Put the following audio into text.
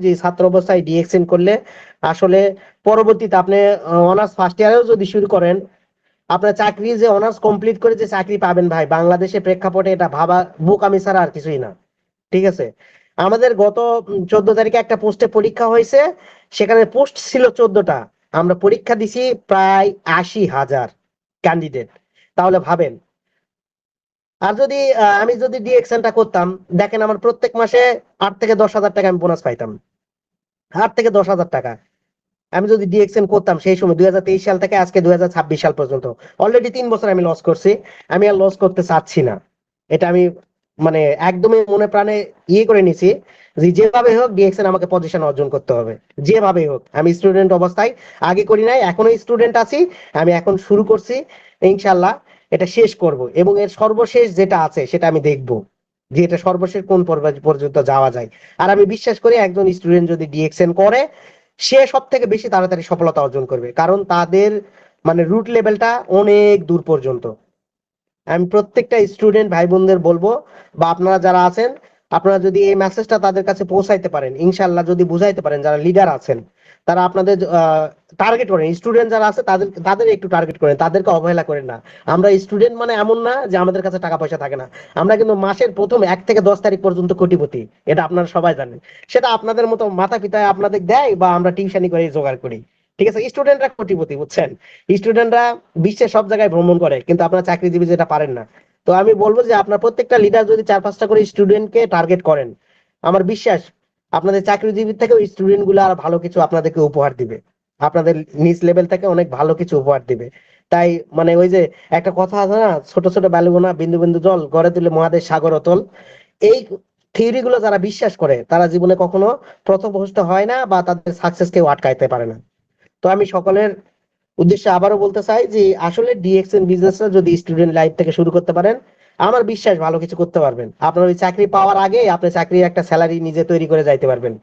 যে ছাত্র অবস্থায় ডিএক্সএন করলে আসলে পরবর্তীতে আপনি অনার্স ফার্স্ট ইয়ারেও যদি শুরু করেন, আপনার চাকরি যে অনার্স কমপ্লিট করে যে চাকরি পাবেন ভাই, বাংলাদেশের প্রেক্ষাপটে এটা ভাবা বোকামি ছাড়া আর কিছুই না। ঠিক আছে, আমাদের গত 14 তারিখে একটা পোস্টে পরীক্ষা হয়েছে, সেখানে পোস্ট ছিল 14টা, আমরা পরীক্ষা দিছি প্রায় 80,000 ক্যান্ডিডেট। তাহলে ভাবেন। আর যদি আমি যদি ডিএক্সএনটা করতাম, দেখেন আমার প্রত্যেক মাসে 8 থেকে 10 হাজার টাকা আমি বোনাস পাইতাম। 8 থেকে 10 হাজার টাকা আমি যদি ডিএক্সএন করতাম সেই সময় 2023 সাল থেকে আজকে 2026 সাল পর্যন্ত, অলরেডি 3 বছর আমি লস করছি। আমি আর লস করতে চাচ্ছি না। এটা আমি মানে একদমই মনে প্রাণে করে নিছি যে যেভাবে হোক ডিএক্সএন আমাকে পজিশন অর্জন করতে হবে। যেভাবে হোক, আমি স্টুডেন্ট অবস্থায় আগে করি নাই, এখনো স্টুডেন্ট আছি, আমি এখন শুরু করছি। ইনশাল্লাহ এটা শেষ করব, এবং এর সর্বশেষ যেটা আছে সেটা আমি দেখব যে এটা সর্বশেষ কোন পর্যন্ত যাওয়া যায়। আর আমি বিশ্বাস করি একজন স্টুডেন্ট যদি ডিএক্সএন করে, সে সব থেকে বেশি তাড়াতাড়ি সফলতা অর্জন করবে, কারণ তাদের মানে রুট লেভেলটা অনেক দূর পর্যন্ত। আমি প্রত্যেকটা স্টুডেন্ট ভাই বোনদের বলবো, বা আপনারা যারা আছেন, আপনারা যদি এই মেসেজটা তাদের কাছে পৌঁছাইতে পারেন, ইনশাল্লাহ যদি বুঝাইতে পারেন, যারা লিডার আছেন তারা আপনাদের টার্গেট করেন, স্টুডেন্ট যারা আছে তাদের তাদের একটু টার্গেট করেন, তাদেরকে অবহেলা করেন না। আমরা স্টুডেন্ট মানে এমন না যে আমাদের কাছে টাকা পয়সা থাকে না। আমরা কিন্তু মাসের প্রথম 1 থেকে 10 তারিখ পর্যন্ত কোটিপতি, এটা আপনারা সবাই জানেন। সেটা আপনাদের মতো মাথা পিতায় আপনাদের দেয়, বা আমরা টিউশনি করে জোগাড় করি। ঠিক আছে, স্টুডেন্টরা কোটিপতি, বুঝছেন? স্টুডেন্টরা বিশ্বের সব জায়গায় ভ্রমণ করে, কিন্তু আপনারা চাকরিজীবী যেটা পারেন না। তো আমি বলবো যে আপনার প্রত্যেকটা লিডার যদি 4-5টা করে স্টুডেন্টকে টার্গেট করেন, আমার বিশ্বাস আপনাদের চাকরিজীবী থেকে স্টুডেন্ট গুলো আর ভালো কিছু আপনাদেরকে উপহার দিবে, আপনাদের নিজ লেভেল থেকে অনেক ভালো কিছু উপহার দিবে। তাই মানে ওই যে একটা কথা আছে না, ছোট ছোট বালুকণা বিন্দু বিন্দু জল গড়ে তুলে মহাদেশ সাগর অতল। এই থিওরি গুলো যারা বিশ্বাস করে তারা জীবনে কখনো পথভ্রষ্ট হয় না, বা তাদের সাকসেস কেউ আটকাইতে পারে না। তো আমি সকলের উদ্দেশ্যে আবারও বলতে চাই যে আসলে ডিএক্সএন বিজনেসটা যদি স্টুডেন্ট লাইফ থেকে শুরু করতে পারেন, আমার বিশ্বাস ভালো কিছু করতে পারবেন। আপনার ওই চাকরি পাওয়ার আগে আপনি চাকরির একটা স্যালারি নিজে তৈরি করে যাইতে পারবেন।